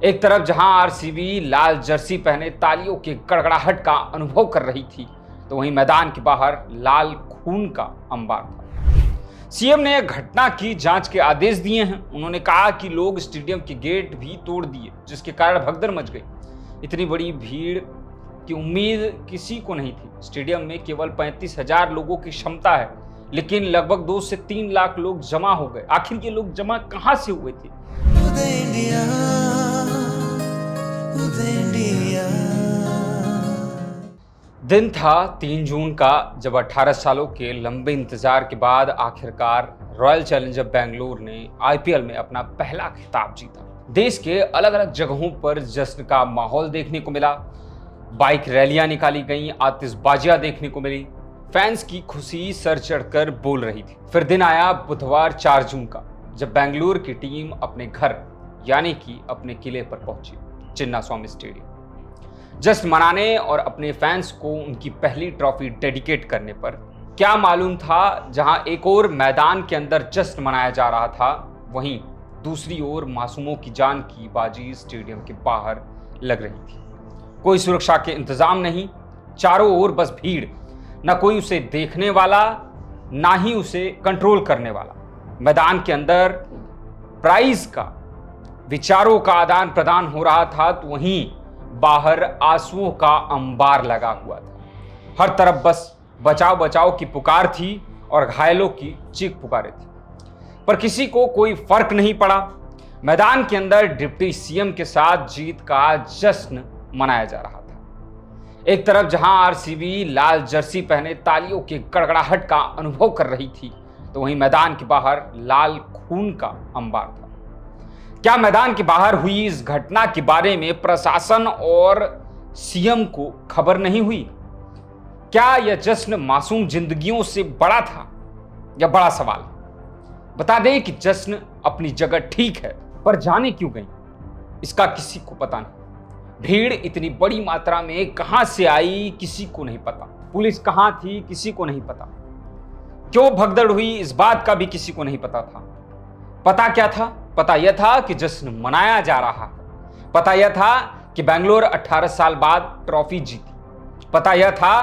एक तरफ जहां आरसीबी लाल जर्सी पहने तालियों की गड़गड़ाहट का अनुभव कर रही थी, तो वहीं मैदान के बाहर लाल खून का अंबार था। सीएम ने घटना की जांच के आदेश दिए हैं। उन्होंने कहा कि लोग स्टेडियम के गेट भी तोड़ दिए, जिसके कारण भगदड़ मच गई। इतनी बड़ी भीड़ की उम्मीद किसी को नहीं थी। स्टेडियम में केवल 35,000 लोगों की क्षमता है, लेकिन लगभग 2 से 3 लाख लोग जमा हो गए। आखिर ये लोग जमा कहां से हुए थे? दिन था 3 जून का, जब 18 सालों के लंबे इंतजार के बाद आखिरकार रॉयल चैलेंजर बेंगलुरु ने आईपीएल में अपना पहला खिताब जीता। देश के अलग अलग जगहों पर जश्न का माहौल देखने को मिला। बाइक रैलियां निकाली गईं, आतिशबाजियां देखने को मिली। फैंस की खुशी सर चढ़कर बोल रही थी। फिर दिन आया बुधवार 4 जून का, जब बेंगलुरु की टीम अपने घर यानी कि अपने किले पर पहुंची, चिन्नास्वामी स्टेडियम, जश्न मनाने और अपने फैंस को उनकी पहली ट्रॉफी डेडिकेट करने पर। क्या मालूम था, जहां एक और मैदान के अंदर जश्न मनाया जा रहा था, वहीं दूसरी ओर मासूमों की जान की बाजी स्टेडियम के बाहर लग रही थी। कोई सुरक्षा के इंतजाम नहीं, चारों ओर बस भीड़, न कोई उसे देखने वाला, ना ही उसे कंट्रोल करने वाला। मैदान के अंदर प्राइज का, विचारों का आदान प्रदान हो रहा था, तो वहीं बाहर आंसुओं का अंबार लगा हुआ था। हर तरफ बस बचाओ बचाओ की पुकार थी और घायलों की चीख पुकारें थी, पर किसी को कोई फर्क नहीं पड़ा। मैदान के अंदर डिप्टी सीएम के साथ जीत का जश्न मनाया जा रहा था। एक तरफ जहां आरसीबी लाल जर्सी पहने तालियों की गड़गड़ाहट का अनुभव कर रही थी, तो वहीं मैदान के बाहर लाल खून का अंबार था। क्या मैदान के बाहर हुई इस घटना के बारे में प्रशासन और सीएम को खबर नहीं हुई? क्या यह जश्न मासूम जिंदगियों से बड़ा था? यह बड़ा सवाल। बता दें कि जश्न अपनी जगह ठीक है, पर जाने क्यों गई, इसका किसी को पता नहीं। भीड़ इतनी बड़ी मात्रा में कहां से आई, किसी को नहीं पता। पुलिस कहां थी, किसी को नहीं पता। क्यों भगदड़ हुई, इस बात का भी किसी को नहीं पता था। पता क्या था? पता यह था कि जश्न मनाया जा रहा है। पता यह था कि बेंगलुरु 18 साल बाद ट्रॉफी जीती। पता यह था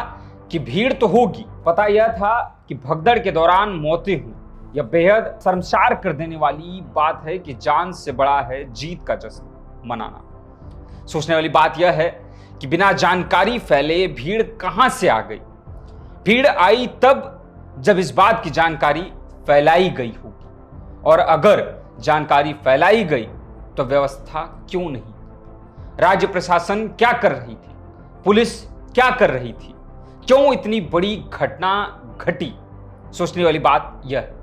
कि भीड़ तो होगी। पता यह था कि भगदड़ के दौरान मौतें हुई। यह बेहद शर्मसार कर देने वाली बात है कि जान से बड़ा है जीत का जश्न मनाना। सोचने वाली बात यह है कि बिना जानकारी फैले भीड़ कहां से आ गई। भीड़ आई तब जब इस बात की जानकारी फैलाई गई होगी, और अगर जानकारी फैलाई गई तो व्यवस्था क्यों नहीं? राज्य प्रशासन क्या कर रही थी? पुलिस क्या कर रही थी? क्यों इतनी बड़ी घटना घटी? सोचने वाली बात यह है।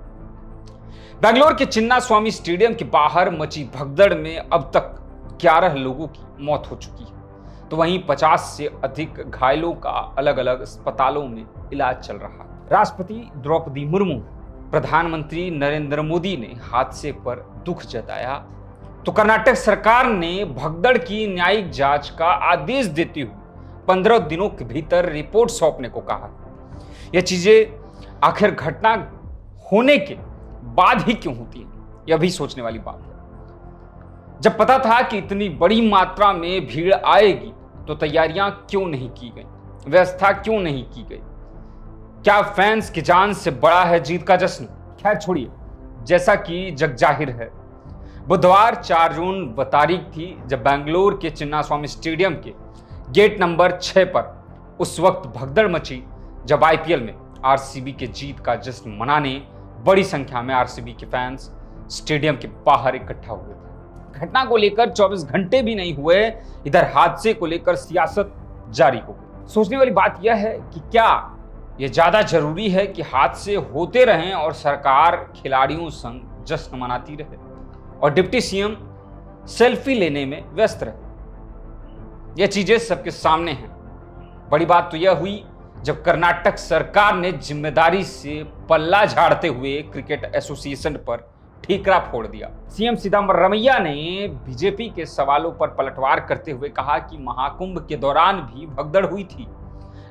बेंगलुरु के चिन्नास्वामी स्टेडियम के बाहर मची भगदड़ में अब तक 11 लोगों की मौत हो चुकी है, तो वहीं 50 से अधिक घायलों का अलग अलग अस्पतालों में इलाज चल रहा है। राष्ट्रपति द्रौपदी मुर्मू, प्रधानमंत्री नरेंद्र मोदी ने हादसे पर दुख जताया, तो कर्नाटक सरकार ने भगदड़ की न्यायिक जांच का आदेश देते हुए 15 दिनों के भीतर रिपोर्ट सौंपने को कहा। यह चीजें आखिर घटना होने के बाद ही क्यों होती है, यह भी सोचने वाली बात है। जब पता था कि इतनी बड़ी मात्रा में भीड़ आएगी, तो तैयारियां क्यों नहीं की गई? व्यवस्था क्यों नहीं की गई? क्या फैंस की जान से बड़ा है जीत का जश्न? खैर छोड़िए, जैसा कि जग जाहिर है, बुधवार 4 जून वह तारीख थी जब बेंगलुरु के चिन्नास्वामी स्टेडियम के गेट नंबर 6 पर उस वक्त भगदड़ मची, जब आईपीएल में आरसीबी के जीत का जश्न मनाने बड़ी संख्या में आरसीबी के फैंस स्टेडियम के बाहर इकट्ठा हुए थे। घटना को लेकर 24 घंटे भी नहीं हुए, इधर हादसे को लेकर सियासत जारी हो गई। सोचने वाली बात यह है कि क्या यह ज्यादा जरूरी है कि हादसे होते रहें और सरकार खिलाड़ियों संग जश्न मनाती रहे और डिप्टी सीएम सेल्फी लेने में व्यस्त रहे? यह चीजें सबके सामने हैं। बड़ी बात तो यह हुई जब कर्नाटक सरकार ने जिम्मेदारी से पल्ला झाड़ते हुए क्रिकेट एसोसिएशन पर ठीकरा फोड़ दिया। सीएम सिद्धारमैया ने बीजेपी के सवालों पर पलटवार करते हुए कहा कि महाकुंभ के दौरान भी भगदड़ हुई थी।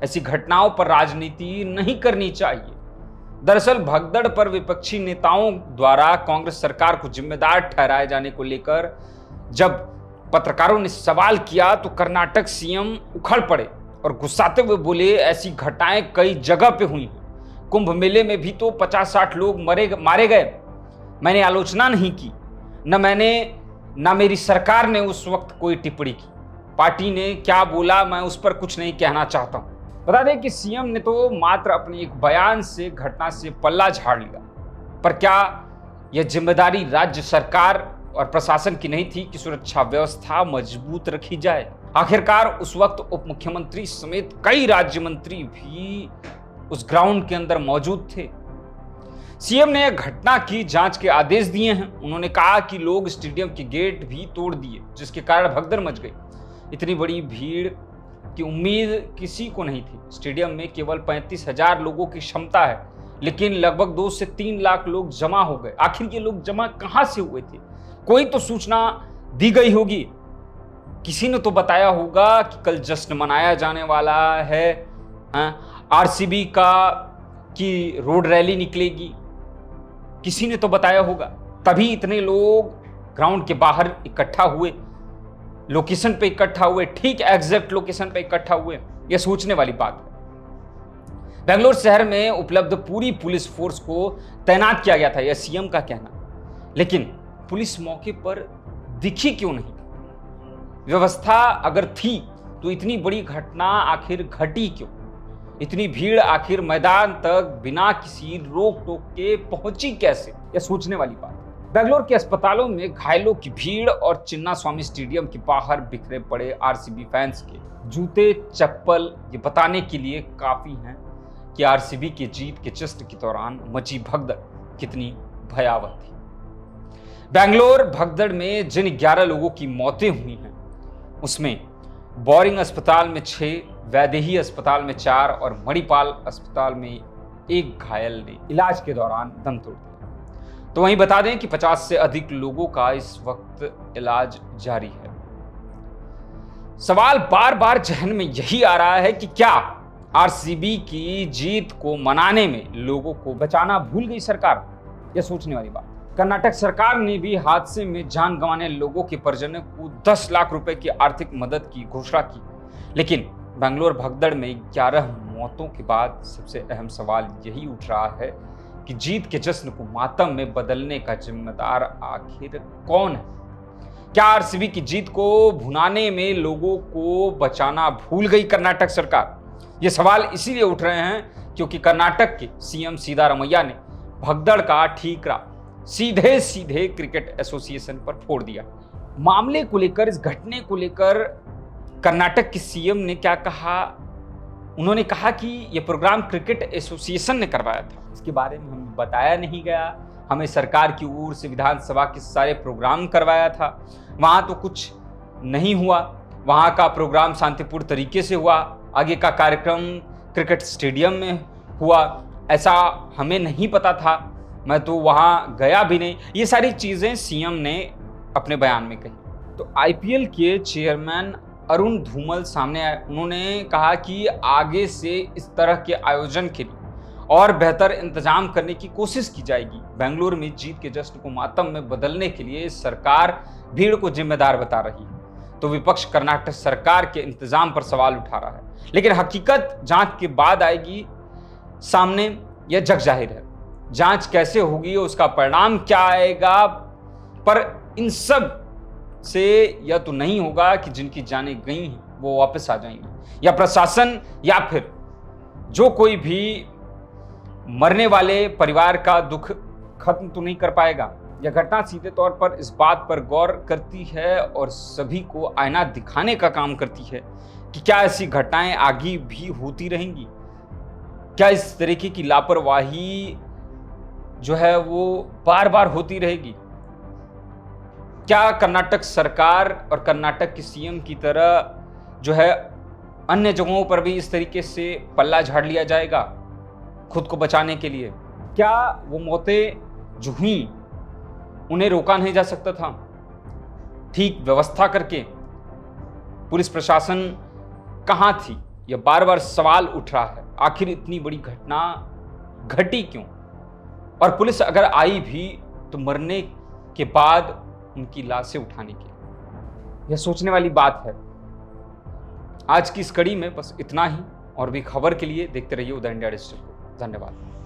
ऐसी घटनाओं पर राजनीति नहीं करनी चाहिए। दरअसल भगदड़ पर विपक्षी नेताओं द्वारा कांग्रेस सरकार को जिम्मेदार ठहराए जाने को लेकर जब पत्रकारों ने सवाल किया तो कर्नाटक सीएम उखड़ पड़े और गुस्साते हुए बोले, ऐसी घटनाएं कई जगह पे हुई हैं। कुंभ मेले में भी तो 50-60 लोग मारे गए। मैंने आलोचना नहीं की, न मेरी सरकार ने उस वक्त कोई टिप्पणी की। पार्टी ने क्या बोला मैं उस पर कुछ नहीं कहना चाहता हूं। बता दें कि सीएम ने तो मात्र अपने एक बयान से घटना से पल्ला झाड़ लिया, पर क्या यह जिम्मेदारी राज्य सरकार और प्रशासन की नहीं थी कि सुरक्षा व्यवस्था मजबूत रखी जाए? आखिरकार उस वक्त उप मुख्यमंत्री समेत कई राज्य मंत्री भी उस ग्राउंड के अंदर मौजूद थे। सीएम ने घटना की जांच के आदेश दिए हैं। उन्होंने कहा कि लोग स्टेडियम के गेट भी तोड़ दिए, जिसके कारण भगदड़ मच गई। इतनी बड़ी भीड़ की उम्मीद किसी को नहीं थी। स्टेडियम में केवल 35,000 लोगों की क्षमता है, लेकिन लगभग 2 से 3 लाख लोग जमा हो गए। आखिर ये लोग जमा कहां से हुए थे? कोई तो सूचना दी गई होगी, किसी ने तो बताया होगा कि कल जश्न मनाया जाने वाला है, आरसीबी की रोड रैली निकलेगी, किसी ने तो बताया होगा। तभी इतने लोग ग्राउंड के बाहर इकट्ठा हुए, लोकेशन पे इकट्ठा हुए, ठीक एग्जैक्ट लोकेशन पे इकट्ठा हुए। यह सोचने वाली बात है। बेंगलोर शहर में उपलब्ध पूरी पुलिस फोर्स को तैनात किया गया था, यह सीएम का कहना। लेकिन पुलिस मौके पर दिखी क्यों नहीं? व्यवस्था अगर थी तो इतनी बड़ी घटना आखिर घटी क्यों? इतनी भीड़ आखिर मैदान तक बिना किसी रोक टोक के पहुंची कैसे? यह सोचने वाली बात है। बेंगलोर के अस्पतालों में घायलों की भीड़ और चिन्नास्वामी स्टेडियम के बाहर बिखरे पड़े आरसीबी फैंस के जूते चप्पल ये बताने के लिए काफी हैं कि आरसीबी के जीत के जश्न के दौरान मची भगदड़ कितनी भयावह थी। बेंगलोर भगदड़ में जिन 11 लोगों की मौतें हुई हैं, उसमें बोरिंग अस्पताल में 6, वैदेही अस्पताल में 4 और मणिपाल अस्पताल में 1 घायल ने इलाज के दौरान दम तोड़ दिया। तो वहीं बता दें कि 50 से अधिक लोगों का इस वक्त इलाज जारी है। सवाल बार बार जहन में यही आ रहा है कि क्या आरसीबी की जीत को मनाने में लोगों को बचाना भूल गई सरकार? यह सोचने वाली बात। कर्नाटक सरकार ने भी हादसे में जान गंवाने लोगों के परिजनों को 10 लाख रुपए की आर्थिक मदद की घोषणा की। लेकिन बेंगलोर भगदड़ में 11 मौतों के बाद सबसे अहम सवाल यही उठ रहा है कि जीत के जश्न को मातम में बदलने का जिम्मेदार आखिर कौन है? क्या आरसीबी की जीत को भुनाने में लोगों को बचाना भूल गई कर्नाटक सरकार? ये सवाल इसीलिए उठ रहे हैं क्योंकि कर्नाटक के सीएम सिद्धारमैया ने भगदड़ का ठीकरा सीधे सीधे क्रिकेट एसोसिएशन पर फोड़ दिया। मामले को लेकर, इस घटने को लेकर कर्नाटक के सीएम ने क्या कहा? उन्होंने कहा कि यह प्रोग्राम क्रिकेट एसोसिएशन ने करवाया था, इसके बारे में हमें बताया नहीं गया। हमें सरकार की ओर से विधानसभा के सारे प्रोग्राम करवाया था, वहां तो कुछ नहीं हुआ। वहां का प्रोग्राम शांतिपूर्ण तरीके से हुआ, आगे का कार्यक्रम क्रिकेट स्टेडियम में हुआ, ऐसा हमें नहीं पता था, मैं तो वहां गया भी नहीं। ये सारी चीजें सीएम ने अपने बयान में कही। तो आईपीएल के चेयरमैन अरुण धूमल सामने आए। उन्होंने कहा कि आगे से इस तरह के आयोजन के लिए और बेहतर इंतजाम करने की कोशिश की जाएगी। बेंगलुरु में जीत के जश्न को मातम में बदलने के लिए सरकार भीड़ को जिम्मेदार बता रही है, तो विपक्ष कर्नाटक सरकार के इंतजाम पर सवाल उठा रहा है। लेकिन हकीकत जांच के बाद आएगी सामने, यह जग जाहिर है। जांच कैसे होगी, उसका परिणाम क्या आएगा, पर इन सब से यह तो नहीं होगा कि जिनकी जानें गई हैं वो वापस आ जाएंगी, या प्रशासन या फिर जो कोई भी मरने वाले परिवार का दुख खत्म तो नहीं कर पाएगा। यह घटना सीधे तौर पर इस बात पर गौर करती है और सभी को आईना दिखाने का काम करती है कि क्या ऐसी घटनाएं आगे भी होती रहेंगी? क्या इस तरीके की लापरवाही जो है वो बार बार होती रहेगी? क्या कर्नाटक सरकार और कर्नाटक के सीएम की तरह जो है अन्य जगहों पर भी इस तरीके से पल्ला झाड़ लिया जाएगा खुद को बचाने के लिए? क्या वो मौतें जो हुई उन्हें रोका नहीं जा सकता था ठीक व्यवस्था करके? पुलिस प्रशासन कहां थी? यह बार बार सवाल उठ रहा है। आखिर इतनी बड़ी घटना घटी क्यों? और पुलिस अगर आई भी तो मरने के बाद उनकी लाशें उठाने के लिए। यह सोचने वाली बात है। आज की इस कड़ी में बस इतना ही, और भी खबर के लिए देखते रहिए उदय इंडिया डिजिटल को। धन्यवाद।